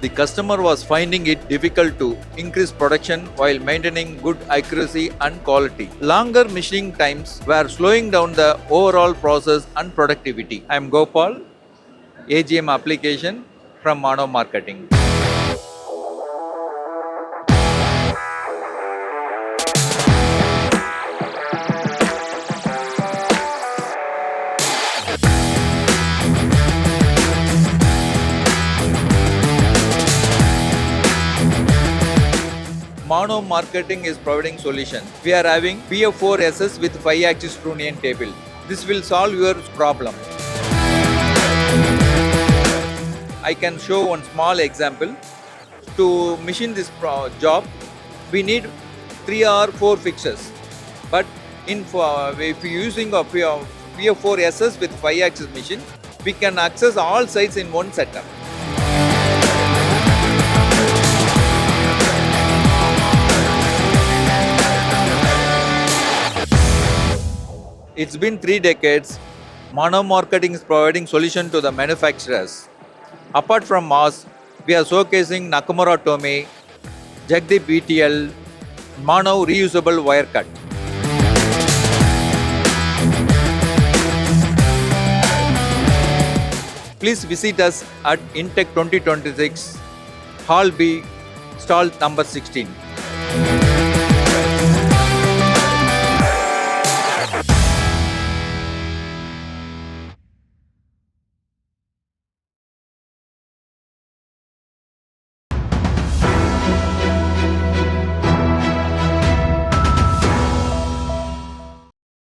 The customer was finding it difficult to increase production while maintaining good accuracy and quality. Longer machining times were slowing down the overall process and productivity. I am Gopal, AGM application from Manav Marketing. Manav Marketing is providing solution. We are having PF4SS with 5-axis trunnion table. This will solve your problem. I can show one small example. To machine this job, we need 3 or 4 fixtures. But if you using a PF4SS with 5-axis machine, we can access all sites in one setup. It's been 3 decades. Manav Marketing is providing solution to the manufacturers. Apart from us, we are showcasing Nakamura Tomei, Jagdeep BTL, Manav reusable wire cut. Please visit us at INTEC 2026, Hall B, stall number 16.